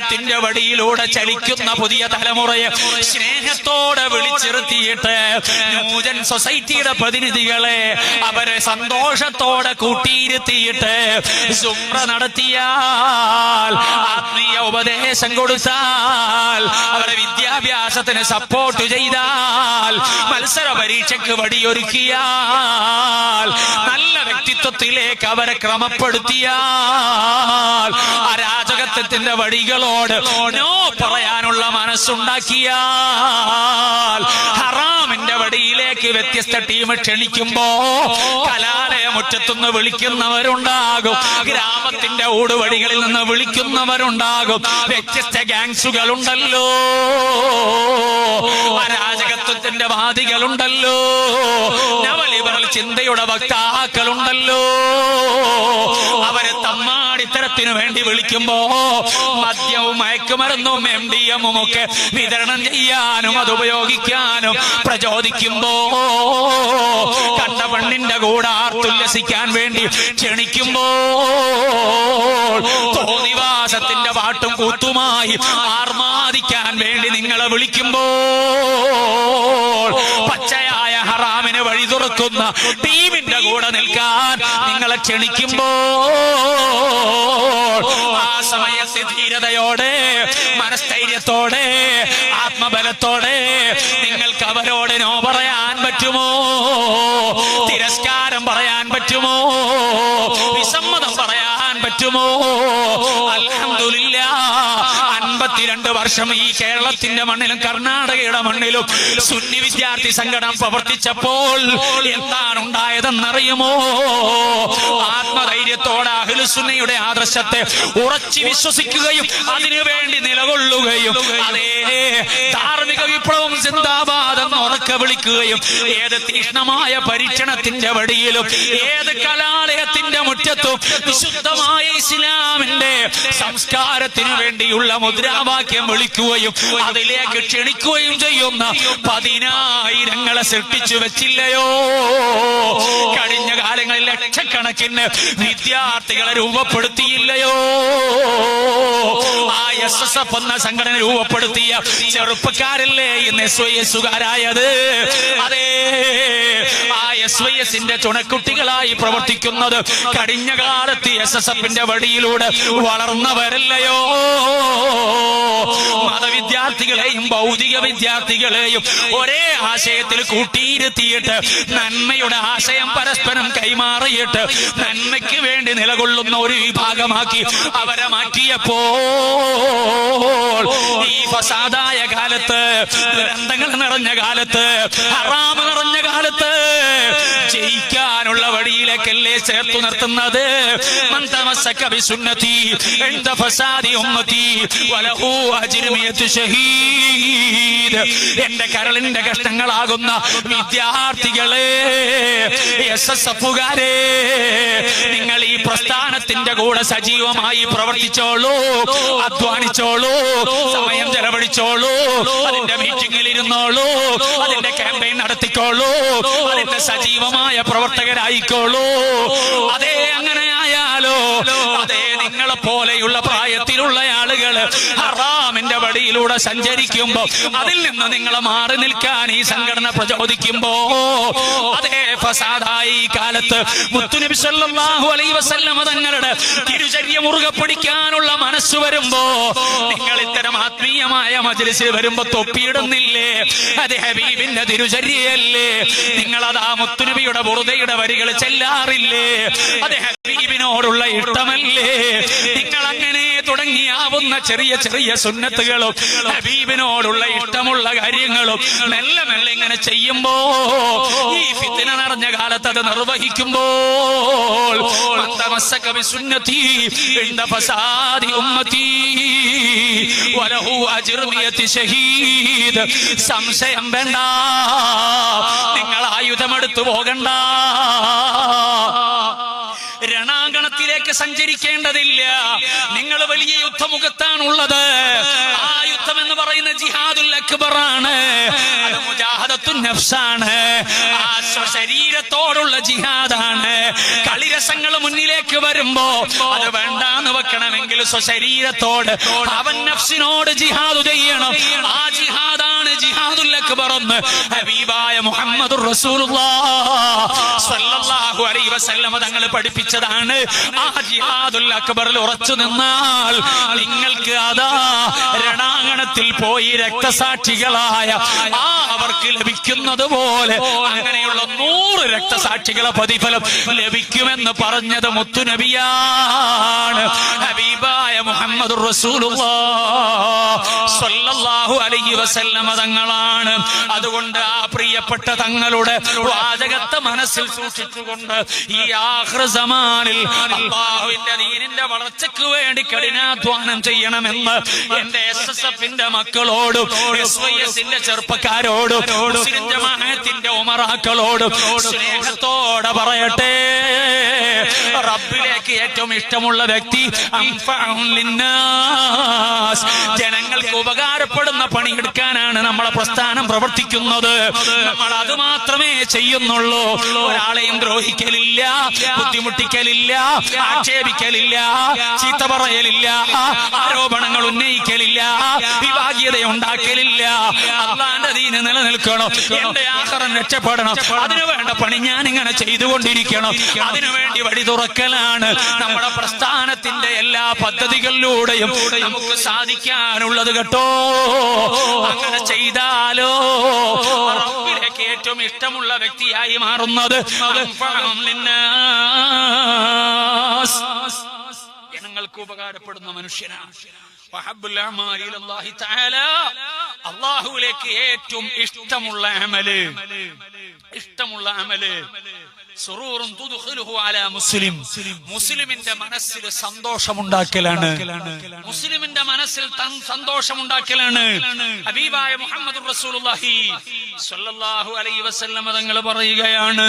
അരാജകത്തിന്റെ വഴിയിലൂടെ ചലിക്കുന്ന പുതിയ തലമുറയെ സ്നേഹത്തോടെ വിളിച്ചിരുത്തിയിട്ട് ന്യൂജൻ സൊസൈറ്റിയുടെ പ്രതിനിധികളെ അവരെ സന്തോഷത്തോടെ കൂട്ടിയിരുത്തിയിട്ട് സുംറ നടത്തിയാൽ, ആത്മീയ ഉപദേശം കൊടുത്താൽ, അവരെ വിദ്യാഭ്യാസത്തിന് സപ്പോർട്ട് ചെയ്താൽ, മത്സര പരീക്ഷയ്ക്ക് വഴിയൊരുക്കിയാൽ, നല്ല വ്യക്തിത്വത്തിലേക്ക് അവരെ ക്രമപ്പെടുത്തിയാൽ, അരാജകത്വത്തിന്റെ വഴികളോട് നോ പറയാനുള്ള മനസ്സുണ്ടാക്കിയാൽ, ഹറാമിന്റെ വഴിയിലേക്ക് വ്യത്യസ്ത ടീം ക്ഷണിക്കുമ്പോ കലാലയ മുറ്റത്തുനിന്ന് വിളിക്കുന്നവരുണ്ടാകും, ഗ്രാമത്തിന്റെ ഊടുവഴികളിൽ നിന്ന് വിളിക്കുന്നവരുണ്ടാകും, വ്യത്യസ്ത ഗാങ്സുകളുണ്ടല്ലോ, അരാജകത്വത്തിന്റെ വാദികളുണ്ടല്ലോ, നവലിബറൽ ചിന്തയുടെ വക്താക്കളുണ്ടല്ലോ. അവരെ തമ്മാടിത്തരത്തിനു വേണ്ടി വിളിക്കുമ്പോ മദ്യവും മയക്കുമരുന്നും MDMഉം ഒക്കെ വിതരണം ചെയ്യാനും അത് ഉപയോഗിക്കാനും പ്രചോദിക്കുമ്പോ, കണ്ട പെണ്ണിന്റെ കൂടെ ആർത്തുല്ലസിക്കാൻ വേണ്ടി ക്ഷണിക്കുമ്പോ, തോന്നിവാസത്തിന്റെ പാട്ടും കൂത്തുമായി ആർമാദിക്കാൻ വേണ്ടി നിങ്ങളെ വിളിക്കുമ്പോ, പച്ചയായ ഹറാമിന് വഴി തുറക്കുന്ന ടീമിന്റെ കൂടെ നിൽക്കാൻ നിങ്ങളെ ക്ഷണിക്കുമ്പോ, ആ സമയത്ത് ധീരതയോടെ, മനസ്ഥൈര്യത്തോടെ, ആത്മബലത്തോടെ നിങ്ങൾക്ക് അവരോട് നോ പറയാൻ പറ്റുമോ? തിരസ്കാരം പറയാൻ പറ്റുമോ? വിസമ്മതം പറയാൻ പറ്റുമോ? അൽഹംദുലില്ലാഹ് 52 വർഷം ഈ കേരളത്തിന്റെ മണ്ണിലും കർണാടകയുടെ മണ്ണിലും സുന്നി വിദ്യാർത്ഥി സംഘടന പ്രവർത്തിച്ചപ്പോൾ എന്താണ് ഉണ്ടായതെന്നറിയുമോ? ആത്മധൈര്യത്തോടെ അഹ്ലുസുന്നയുടെ ആദർശത്തെ ഉറച്ചു വിശ്വസിക്കുകയും അതിനുവേണ്ടി നിലകൊള്ളുകയും, അതേ ധാർമ്മിക വിപ്ലവം സിന്ദാബാദ് എന്ന് ഉറക്കെ വിളിക്കുകയും, ഏത് തീക്ഷ്ണമായ പരീക്ഷണത്തിന്റെ വഴിയിലും, ഏത് കലാലയത്തിന്റെ മുറ്റത്തും വിശുദ്ധമായ ഇസ്ലാമിന്റെ സംസ്കാരത്തിനു വേണ്ടിയുള്ള മുദ്രാവാക്യം വിളിക്കുകയും അതിലേക്ക് ക്ഷണിക്കുകയും ചെയ്യുന്ന 10,000 സൃഷ്ടിച്ചു വെച്ചില്ലയോ? കഴിഞ്ഞ കാലങ്ങളിൽ ലക്ഷക്കണക്കിന് വിദ്യാർത്ഥികളെ രൂപപ്പെടുത്തിയില്ലയോ? ആ SSF എന്ന സംഘടന രൂപപ്പെടുത്തിയ ചെറുപ്പക്കാരല്ലേ ഇന്ന് SYSകാരായത്? അതേ, ആ SYSന്റെ ചുണക്കുട്ടികളായി പ്രവർത്തിക്കുന്നത് കഴിഞ്ഞ കാലത്ത് SSFന്റെ വഴിയിലൂടെ വളർന്നവരല്ലയോ? മതവിദ്യാർത്ഥികളെയും ഭൗതിക വിദ്യാർത്ഥികളെയും ഒരേ ആശയത്തിൽ കൂട്ടിയിരുത്തിയിട്ട് നന്മയുടെ ആശയം പരസ്പരം കൈമാറിയിട്ട് നന്മയ്ക്ക് വേണ്ടി നിലകൊള്ളുന്ന ഒരു വിഭാഗമാക്കി അവരെ മാറ്റിയപ്പോൾ, ഈ ഫസാദായ കാലത്ത്, ദുരന്തങ്ങൾ നിറഞ്ഞ കാലത്ത്, ഹറാം നിറഞ്ഞ കാലത്ത് ജയിക്കാനുള്ള വഴിയിലേക്കല്ലേ ചേർത്തു നിർത്തുന്നത്? മൻ തമസ്സക ബിസുന്നതി ഇൻദ ഫസാദി ഉമ്മതി വലഹു അജ്റു മിയത്തു ഷഹീദ്. എന്റെ കരളിന്റെ കഷ്ടങ്ങളാകുന്ന വിദ്യാർത്ഥികളെ, SSFകാരെ, നിങ്ങൾ ഈ പ്രസ്ഥാനത്തിന്റെ കൂടെ സജീവമായി പ്രവർത്തിച്ചോളൂ, അധ്വാനിച്ചോളൂ, സമയം ചെലവഴിച്ചോളൂ, അതിന്റെ മീറ്റിംഗിൽ ഇരുന്നോളൂ, അതിന്റെ ക്യാമ്പയിൻ നടത്തിക്കോളൂ, അതിന്റെ സജീവമായ പ്രവർത്തകരായിക്കോളൂ. അതേ, അങ്ങനെയായാലോ, അതേ, നിങ്ങളെ പോലെയുള്ള പ്രായത്തിലുള്ള ആളുകൾ ഹറാമിന്റെ വഴിയിലൂടെ സഞ്ചരിക്കുമ്പോ അതിൽ നിന്ന് നിങ്ങളെ മാറി നിൽക്കാൻ ഈ സംഘടന പ്രചോദിക്കുമ്പോ, അതേ, ഫസാദായി ഈ കാലത്ത് മുത്തുനബി സല്ലല്ലാഹു അലൈഹി വസല്ലം തങ്ങളുടെ തിരുചര്യ മുറുകെ പിടിക്കാനുള്ള മനസ്സ് വരുമ്പോ, നിങ്ങൾ ഇത്തരം ആത്മീയമായ മജ്‌ലിസിൽ വരുമ്പോ തൊപ്പിയിടുന്നില്ലേ? അത് ഹബീബിന്റെ തിരുചര്യയല്ലേ? നിങ്ങളതാ മുത്തുനബിയുടെ ബുർദയുടെ വരികൾ ചെല്ലാറില്ലേ? അത് ഹബീബിനോടുള്ള ഇഷ്ടമല്ലേ? നിങ്ങൾ അങ്ങനെ തുടങ്ങിയാവുന്ന ചെറിയ ചെറിയ സുന്നത്തുകളും ഹബീബിനോടുള്ള ഇഷ്ടമുള്ള കാര്യങ്ങളും മെല്ലെ മെല്ലെ ഇങ്ങനെ ചെയ്യുമ്പോ, ഈ ഫിത്ന നിറഞ്ഞ കാലത്ത് അത് നിർവഹിക്കുമ്പോൾ, തമസ്സക ബിസുന്നതി ഇൻദ ഫസാദി ഉമ്മതി വലഹു അജ്റു മിയത്തി ഷഹീദ്. സംശയം വേണ്ട, നിങ്ങൾ ആയുധമെടുത്തു പോകണ്ട, രണാങ്കണത്തിലേക്ക് സഞ്ചരിക്കേണ്ടതില്ല. നിങ്ങൾ വലിയ യുദ്ധമുഖത്താണുള്ളത്. ആ യുദ്ധം എന്ന് പറയുന്ന ജിഹാദുൽ അക്ബറാണ്. അത് മുജാഹദ മുജാഹദത്തുൻ നഫ്സാണ്, ആ ശരീരത്തോടുള്ള ജിഹാദാണ്. കളിരസങ്ങൾ മുന്നിലേക്ക് വരുമ്പോ അത് വേണ്ടാന്ന് വെക്കണമെങ്കിൽ സ്വശരീരത്തോട് അവൻ നഫ്സിനോട് ജിഹാദ് ചെയ്യണം. ആ ജിഹാദാണ് ജിഹാദുൽ അക്ബർ എന്ന് ഹബീബായ മുഹമ്മദുർ റസൂലുള്ളാഹി സ്വല്ലല്ലാഹു അലൈഹി വസല്ലം തങ്ങൾ പഠിപ്പിച്ചതാണ്. ആ ജിഹാദുൽ അക്ബറിൽ ഉറച്ചു നിന്നാൽ നിങ്ങൾക്ക് അതാ രണാങ്കണത്തിൽ പോയി രക്തസാക്ഷികളായ അവർക്ക് ലഭിക്കുന്നത് പോലെ അങ്ങനെയുള്ള 100 രക്തസാക്ഷികളെ പ്രതിഫലം ലഭിക്കുമെന്ന് പറഞ്ഞത് മുത്തുനബിയാണ്, ഹബീബായ മുഹമ്മദുർ റസൂലുള്ളാഹി സ്വല്ലല്ലാഹു അലൈഹി വസല്ലം തങ്ങളാണ്. അതുകൊണ്ട് ആ പ്രിയപ്പെട്ട തങ്ങളുടെ വാചകത്തെ മനസ്സിൽ സൂക്ഷിച്ചുകൊണ്ട് ഈ ആഖിർ സമാനിൽ അല്ലാഹുവിന്റെ ദീനിന്റെ വളർച്ചയ്ക്ക് വേണ്ടി കഠിനാധ്വാനം ചെയ്യണമെന്ന് എന്റെ SSFന്റെ മക്കളോടും SYSന്റെ ചെറുപ്പക്കാരോടും മുസ്ലിം ജമാഅത്തിന്റെ ഉമറാക്കളോടും സ്നേഹത്തോടെ പറയട്ടെ. റബ്ബിലേക്ക് ഏറ്റവും ഇഷ്ടമുള്ള വ്യക്തി ജനങ്ങൾക്ക് ഉപകാരപ്പെടുന്ന പണിയെടുക്കാനാണ് നമ്മളെ പ്രസ്ഥാനം പ്രവർത്തിക്കുന്നത്. നമ്മൾ അത് മാത്രമേ ചെയ്യുന്നുള്ളൂ. ഒരാളെയും ദ്രോഹിക്കലില്ല, ബുദ്ധിമുട്ടിക്കലില്ല, ആക്ഷേപിക്കലില്ല, ചീത്ത പറയലില്ല, ആരോപണങ്ങൾ ഉന്നയിക്കലില്ല, വിഭാഗീയത ഉണ്ടാക്കലില്ല. അല്ലാഹുവിന്റെ ദീന് നിലനിൽക്കണം, എന്റെ ആഖിറം രക്ഷപ്പെടണം, അതിനു വേണ്ട പണി ഞാൻ ഇങ്ങനെ ചെയ്തുകൊണ്ടിരിക്കണം. അതിനുവേണ്ടി വഴി തുറക്കലാണ് നമ്മുടെ പ്രസ്ഥാനത്തിന്റെ എല്ലാ പദ്ധതികളിലൂടെയും നമുക്ക് സാധിക്കാനുള്ളത് കേട്ടോ. അങ്ങനെ ചെയ്താലോ റബ്ബിലേക്ക് ഏറ്റവും ഇഷ്ടമുള്ള വ്യക്തിയായി മാറുന്നത് ജനങ്ങൾക്ക് ഉപകാരപ്പെടുന്ന മനുഷ്യനാണ്. അല്ലാഹുവിലേക്ക് ഏറ്റവും ഇഷ്ടമുള്ള അമല് സുറൂറുൻ തുദ്ഖിലുഹു അലാ മുസ്ലിം, മുസ്ലിമിന്റെ മനസ്സിൽ സന്തോഷമുണ്ടാക്കലാണ്. മുസ്ലിമിന്റെ മനസ്സിൽ സന്തോഷമുണ്ടാക്കലാണ്. ഹബീബായ മുഹമ്മദുർ റസൂലുള്ളാഹി സ്വല്ലല്ലാഹു അലൈഹി വസല്ലം തങ്ങൾ പറയുകയാണ്.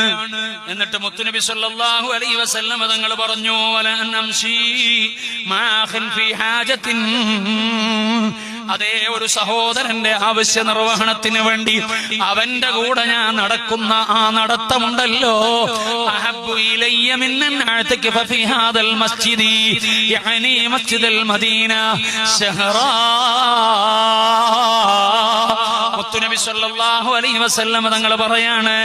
എന്നിട്ട് മുത്തുനബി സ്വല്ലല്ലാഹു അലൈഹി വസല്ലം തങ്ങൾ പറഞ്ഞു, വല അൻംശി മാഖൻ ഫീ ഹാജത്തിൻ, അതേ ഒരു സഹോദരന്റെ ആവശ്യ നിർവഹണത്തിന് വേണ്ടി അവന്റെ കൂടെ ഞാൻ നടക്കുന്ന ആ നടത്തമുണ്ടല്ലോ, അഹബ്ബു ഇലയ്യ മിൻ അഅ്തകിഫ ഫീ ഹാദൽ മസ്ജിദി യഅനി മസ്ജിദൽ മദീന ശഹറാ. മുത്തുനബി സ്വല്ലല്ലാഹു അലൈഹി വസല്ലം തങ്ങൾ പറയാണ്,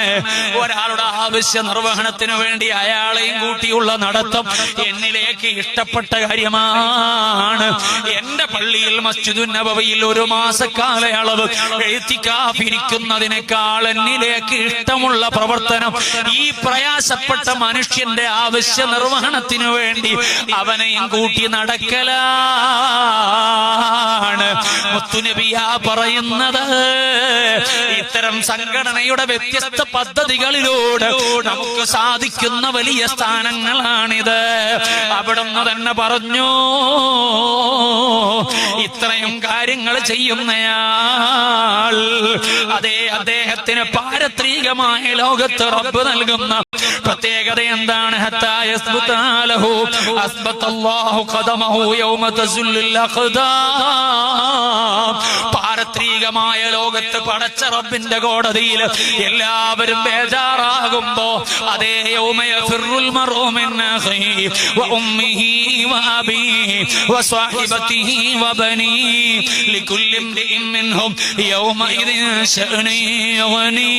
ഒരാളുടെ ആവശ്യ നിർവഹണത്തിന് വേണ്ടി അയാളെയും കൂട്ടിയുള്ള നടത്തം എന്നിലേക്ക് ഇഷ്ടപ്പെട്ട കാര്യമാണ്. എന്റെ പള്ളിയിൽ മസ്ജിദുൻ നബവിയിൽ 1 മാസക്കാലയളവ് എഴുത്തിക്കാഫിരിക്കുന്നതിനേക്കാൾ എന്നിലേക്ക് ഇഷ്ടമുള്ള പ്രവർത്തനം ഈ പ്രയാസപ്പെട്ട മനുഷ്യന്റെ ആവശ്യ നിർവഹണത്തിനു വേണ്ടി അവനെയും കൂട്ടി നടക്കലാണ്. മുത്തുനബിയാ പറയുന്നത്, ഇത്തരം സംഘടനയുടെ വ്യത്യസ്ത പദ്ധതികളിലൂടെ നമുക്ക് സാധിക്കുന്ന വലിയ സ്ഥാനങ്ങളാണിത്. അവിടുന്ന് തന്നെ പറഞ്ഞു, ഇത്രയും കാര്യങ്ങൾ ചെയ്യുന്നയാൾ അതേ അദ്ദേഹത്തിന് പാരത്രികമായ ലോകത്ത് റബ്ബ് നൽകുന്ന പ്രത്യേകത എന്താണ്? ഹത്താ യസ്ബുത ലഹു അസ്ബതല്ലാഹു ഖദമഹു യൗമ തസുല്ലുൽ അഖ്ദാം. പാരത്രികമായ ലോകത്ത് പടച്ച റബ്ബിന്റെ കോടതിയിൽ എല്ലാവരും ബേജാറാകുമ്പോ അതേ യൗമ യഫിറുൽ മർഉ മിൻ അഖീഹി വ ഉമ്മിഹി വ അബീഹി വ സ്വഹിബതിഹി വ ബനീ ലികുല്ലി ഇംരിഇൻ മിൻഹും യൗമഇദിൻ ശഅനി യഗ്നീ.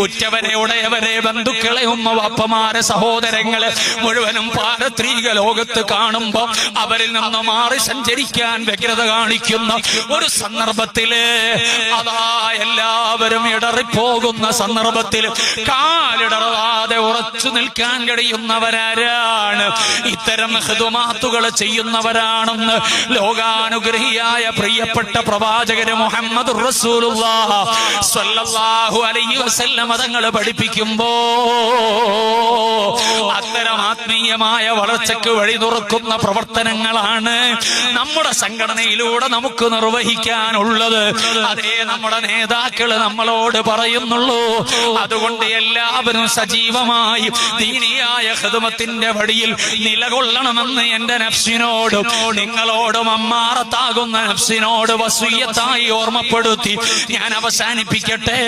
ഉറ്റവരെ, ഉടയവരെ, ബന്ധുക്കളെ, ഉമ്മ വാപ്പമാരെ, സഹോദരങ്ങളെ മുഴുവനും പാരത്രിക ലോകത്ത് കാണുമ്പോ അവരിൽ നിന്ന് മാറി സഞ്ചരിക്കാൻ വ്യഗ്രത കാണിക്കുന്ന ഒരു സന്ദർഭത്തില് അതാ എല്ലാവരും ഇടറിപ്പോകുന്ന സന്ദർഭത്തിൽ കാലിടറാതെ ഉറച്ചു നിൽക്കാൻ കഴിയുന്നവരാരാണ്? ഇത്തരം ഖിദ്മാത്തുകൾ ചെയ്യുന്നവരാണെന്ന് ലോകാനുഗ്രഹിയായ പ്രിയപ്പെട്ട പ്രവാചകര് മുഹമ്മദുർ റസൂലുള്ളാഹി സ്വല്ലല്ലാഹു അലൈഹി വസല്ലം തങ്ങൾ പഠിപ്പിക്കുമ്പോ അത്തരം ആത്മീയമായ വളർച്ചയ്ക്ക് വഴി തുറക്കുന്ന പ്രവർത്തനങ്ങളാണ് നമ്മുടെ സംഘടനയിലൂടെ നമുക്ക് നിർവഹിക്കാനുള്ളത്. അതേ നമ്മുടെ നേതാക്കൾ നമ്മളോട് പറയുന്നുള്ളൂ. അതുകൊണ്ട് എല്ലാവരും സജീവമായി ദീനിയായ ഖിദ്മത്തിന്റെ വഴിയിൽ നിലകൊള്ളണമെന്ന് എന്റെ നഫ്സിനോടും നിങ്ങളോടും അമ്മാറത്താകുന്ന നഫ്സിനോട് വസിയ്യത്തായി ഓർമ്മപ്പെടുത്തി ഞാൻ അവസാനിപ്പിക്കട്ടെ.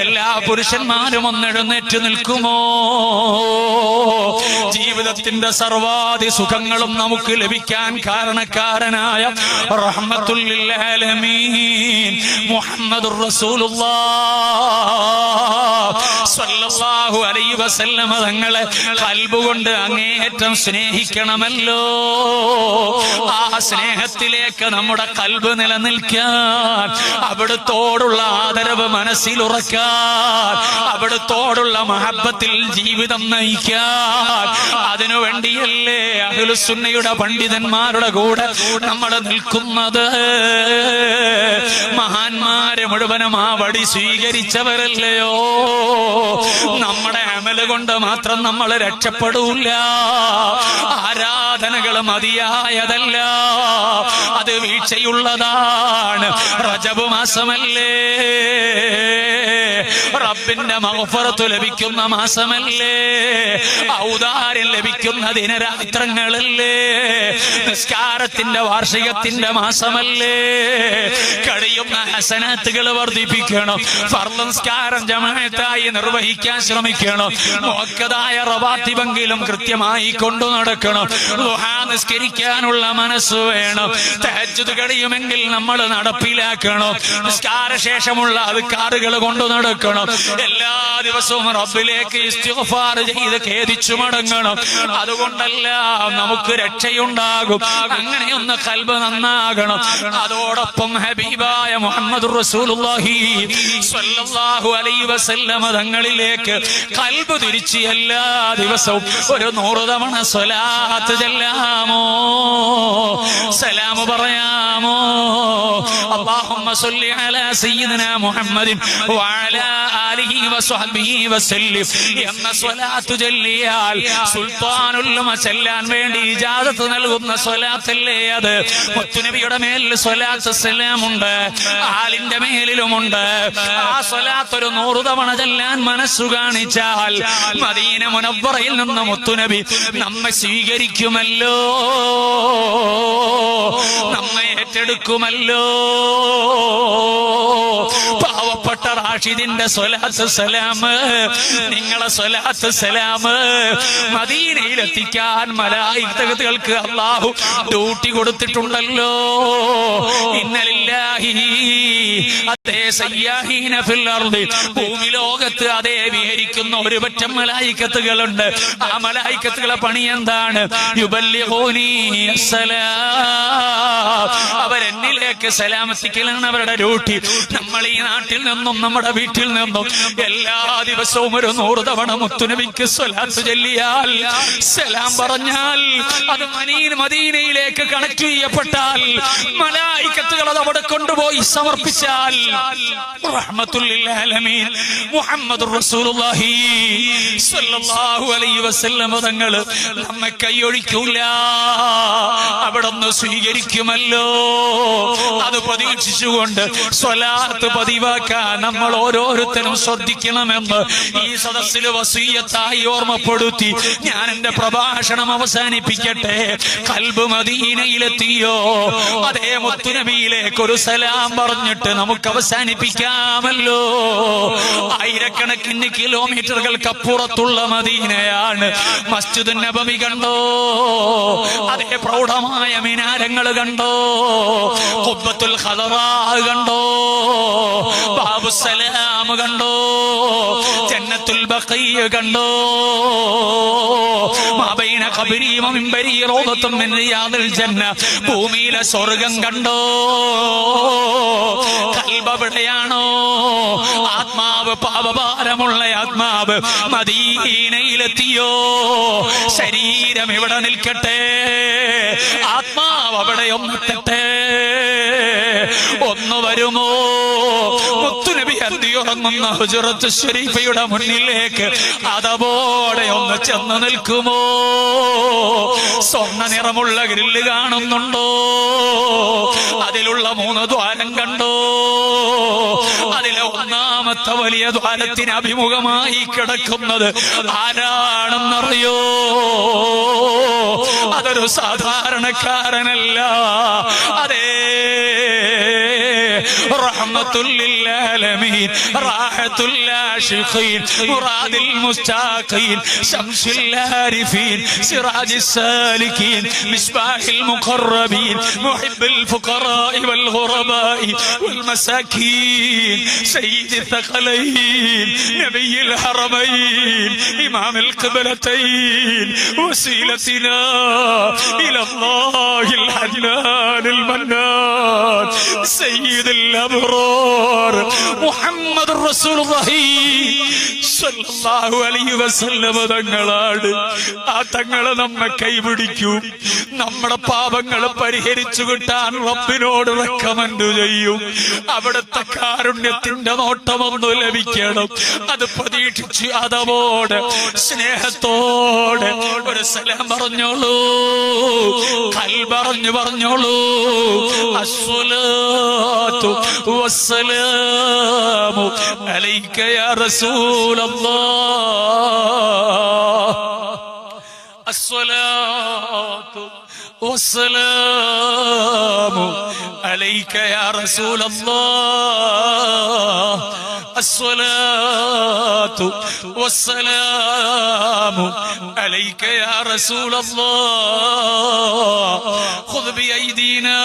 എല്ലാ പുരുഷന്മാരും ഒന്ന് എഴുന്നേറ്റ് നിൽക്കുമോ? ജീവിതത്തിന്റെ സർവാധി സുഖങ്ങളും നമുക്ക് ലഭിക്കാൻ കാരണക്കാരനായ റഹ്മത്തുൽ ലിൽ ആലമീൻ മുഹമ്മദുർ റസൂലുള്ളാഹ് സ്വല്ലല്ലാഹു അലൈഹി വസല്ലം തങ്ങളെ ഖൽബ് കൊണ്ട് അങ്ങേയറ്റം സ്നേഹിക്കണമല്ലോ. ആ സ്നേഹത്തിലേക്ക് നമ്മുടെ ഖൽബ് നിലനിൽക്കാൻ, അവിടുത്തോടുള്ള ആദരവ് മനസ്സിലുറക്കാൻ, അവിടുത്തോടുള്ള മഹബ്ബത്തിൽ ജീവിതം നയിക്കാൻ, അതിനുവേണ്ടിയല്ലേ അഹ്ലുസുന്നയുടെ പണ്ഡിതന്മാരുടെ കൂടെ നമ്മൾ നിൽക്കുന്നത്. മഹാന്മാരെ മുഴുവനും ആ വടി സ്വീകരിച്ചവരല്ലയോ? നമ്മുടെ അമല് കൊണ്ട് മാത്രം നമ്മൾ രക്ഷപ്പെടൂല. ആരാധനകൾ മതിയായതല്ല, അത് വീഴ്ചയുള്ളതാണ്. റജബ് മാസമല്ലേ, റബ്ബിന്റെ മഗ്ഫിറത്ത് ലഭിക്കുന്ന മാസമല്ലേ, ഔദാര്യം ലഭിക്കുന്ന ദിനരാത്രങ്ങളല്ലേ, നിസ്കാരത്തിന്റെ വാർഷികത്തിന്റെ മാസമല്ലേ. കഴിയുന്ന ഹസനാത്തുകൾ വർദ്ധിപ്പിക്കണം. ഫർള് നിസ്കാരം ജമാഅത്തായി നിർവഹിക്കാൻ ശ്രമിക്കണം. മുഅക്കദായ റവാത്തിബെങ്കിലും കൃത്യമായി കൊണ്ടു നടക്കണം. ദുഹാ നിസ്കരിക്കാനുള്ള മനസ്സ് വേണം. തഹജ്ജുദ് കഴിയുമെങ്കിൽ നമ്മൾ നടപ്പിലാക്കണം. നിസ്കാര ശേഷമുള്ള അദ്കാറുകൾ കൊണ്ടു നടക്കണം. എല്ലാ ദിവസവും റബ്ബിലേക്ക് ഇസ്തിഗ്ഫാർ ചെയ്ത് ഖേദിച്ചു മടങ്ങണം. അതുകൊണ്ടല്ല നമുക്ക് രക്ഷയുണ്ടാകും. അങ്ങനെയൊന്ന് ഖൽബ് നന്നാകണം. അതോടൊപ്പം ഹബീബായ മുഹമ്മദുർ റസൂലുള്ളാഹി സ്വല്ലല്ലാഹു അലൈഹി വസല്ലം തങ്ങളിലേക്ക് ഖൽബ് തിരിച്ച് എല്ലാ ദിവസവും ഒരു 100 തവണ സ്വലാത്ത് ചൊല്ലാമോ? സലാം പറയാമോ? അല്ലാഹുമ്മ സ്വല്ലി അലാ സയ്യിദിനാ മുഹമ്മദിൻ വഅലാ ആലിഹി വസ്വഹ്ബിഹി വസല്ലം എന്ന സ്വലാത്ത് ചൊല്ലിയാൽ സുൽത്താനുൽ ഉലമ ചൊല്ലാൻ വേണ്ടി ഇജാസത്ത് നൽകുന്ന സ്വലാത്തല്ലേ അത്? മുത്തുനബിയുടെ മേലിൽ സ്വലാത്ത് സലാമുണ്ട്, ആലിന്റെ മേലിലുമുണ്ട്. ആ സ്വലാത്ത് ഒരു 100 തവണ ചൊല്ലാൻ മനസ്സു കാണിച്ചാൽ മദീന മുനവ്വറയിൽ നിന്ന് മുത്തുനബി നമ്മെ സ്വീകരിക്കുമല്ലോ, നമ്മെ ഏറ്റെടുക്കുമല്ലോ. പാവപ്പെട്ട റാഷിദിന്റെ സ്വലാത്ത് സലാം, നിങ്ങളെ സ്വലാത്ത് സലാം മദീനയിലെത്തിക്കാൻ മലായികത്തുകൾക്ക് അല്ലാഹു ഡ്യൂട്ടി കൊടുത്തിട്ടുണ്ടല്ലോ. ഇന്നലില്ലാഹി അതേ സയ്യാഹീന ഫിൽ അർദി, ഭൂമി ലോകത്ത് അതേ വിഹരിക്കുന്ന ഒരു പറ്റം മലായികത്തുകളുണ്ട്. ആ മലായികത്തുകളെ പണി എന്താണ്? യുബല്ലിഗൂനി അസ്സലാം, അവരെന്നിലേക്ക് സലാം എത്തിക്കലാണ് അവരുടെ ഡ്യൂട്ടി. നമ്മൾ ഈ നാട്ടിൽ നിന്നും നമ്മുടെ വീട്ടിൽ നിന്നും എല്ലാ ദിവസവും ഒരു 100 തവണ മുത്തുനബിക്ക് സ്വലാത്ത് ചൊല്ലിയാൽ, സലാം പറഞ്ഞാൽ, അത് മദീനയിലേക്ക് കണക്ട് ചെയ്യപ്പെട്ടാൽ, മലായികത്തുകൾ അത് അവിടെ കൊണ്ടുപോയി സമർപ്പിച്ചാൽ, റഹ്മത്തുൽ ലിൽ ആലമീൻ മുഹമ്മദുർ റസൂലുള്ളാഹി സ്വല്ലല്ലാഹു അലൈഹി വസല്ലം തങ്ങൾ നമ്മെ കൈയൊഴിക്കൂല, അവിടുന്ന് സ്വീകരിക്കുമല്ലോ. അത് പ്രതീക്ഷിച്ചുകൊണ്ട് സ്വലാത്ത് പതിവാക്കാൻ നമ്മൾ ഓരോരുത്തരും ശ്രദ്ധിക്കണമെന്ന് ഈ സദസ്സിൽ വസിയ്യത്തായി ഓർമ്മപ്പെടുത്തി ഞാൻ എന്റെ പ്രഭാഷണം അവസാനിപ്പിക്കട്ടെ. ഖൽബ് മദീനയിലെത്തിയോ? അതേ മുത്തുനബിയിലേക്ക് ഒരു സലാം പറഞ്ഞിട്ട് നമുക്ക് അവസാനിപ്പിക്കാമല്ലോ. ആയിരക്കണക്കിന് കിലോമീറ്ററുകൾക്കപ്പുറത്തുള്ള മദീനയാണ്. മസ്ജിദ് നബവി കണ്ടോ? അതേ പ്രൗഢമായ മിനാരങ്ങൾ കണ്ടോ? ഖുബ്ബത്തുൽ ഖദറാ കണ്ടോ? ബാബുസ്സലാം കണ്ടോ? ജന്നത്തുൽ ബഖീ കണ്ടോ? മാബൈന ഖബരി വ മിൻബരി റൗദത്തും മിൻ റിയാദിൽ ജന്ന, ഭൂമിയിലെ സ്വർഗ്ഗം കണ്ടോ? ഖൽബ് എവിടെയാണോ? ആത്മാവ്, പാപഭാരമുള്ള ആത്മാവ് മദീനയിലെത്തിയോ? ശരീരം ഇവിടെ നിൽക്കട്ടെ, ആത്മാവ് അവിടെ ഒന്നെത്തട്ടെ. ഒന്ന് വരുമോ? മുത്തുനബി അന്തിയുറങ്ങുന്ന ഹുജറത്ത് ശരീഫയുടെ മുന്നിലേക്ക് അതവോടെ ഒന്ന് ചെന്ന് നിൽക്കുമോ? സ്വർണ്ണ നിറമുള്ള ഗ്രില്ല് കാണുന്നുണ്ടോ? അതിലുള്ള 3 ദ്വാരം കണ്ടോ? അതിലെ ഒന്നാമത്തെ വലിയ ദ്വാരത്തിന് അഭിമുഖമായി കിടക്കുന്നത് ആരാണെന്നറിയോ? അതൊരു സാധാരണക്കാരനല്ല. അതേ, റഹ്മത്തുൽ ലിൽ ആലമീൻ, റാഹത്തുൽ ആശിഖീൻ, മുറാദിൽ മുസ്താഖീൻ, ശംസുൽ ആരിഫീൻ, സിറാജിസ് സാലികീൻ, മിസ്ബാഹിൽ മുഖറബീൻ, മുഹിബ്ബുൽ ഫുഖറാഇ വൽ ഗുറബാഇ വൽ മസാകീൻ, സയ്യിദുൽ തഖലൈൻ, നബിയുൽ ഹറമൈൻ, ഇമാമുൽ ഖിബ്ലതൈൻ, വസീലത്തിനാ ഇലല്ലാഹിൽ ഹന്നാനിൽ മന്നാൻ, സയ്യിദുൽ അബ്റാർ മുഹമ്മദ് റസൂലുള്ളാഹി സ്വല്ലല്ലാഹു അലൈഹി വസല്ലം തങ്ങളാണ്. ആ തങ്ങളെ നമ്മെ കൈപിടിക്കും. നമ്മുടെ പാപങ്ങൾ പരിഹരിച്ചു കിട്ടാൻ റബ്ബിനോട് റെക്കമെൻഡ് ചെയ്യും. അവിടുത്തെ കാരുണ്യത്തിന്റെ നോട്ടമൊന്നു ലഭിക്കണം. അത് പ്രതീക്ഷിച്ച് അതവോടെ സ്നേഹത്തോടെ ഒരു സലാം പറഞ്ഞോളൂ, പറഞ്ഞോളൂ. അസ്സലാത്തു വസ്സലാമു അലൈക യാ റസൂലല്ലാഹ്. അസ്സലാത്തു വസ്സലാമു അലൈക യാ റസൂലല്ലാഹ്. الصلاة والسلام عليك يا رسول الله. خذ بأيدينا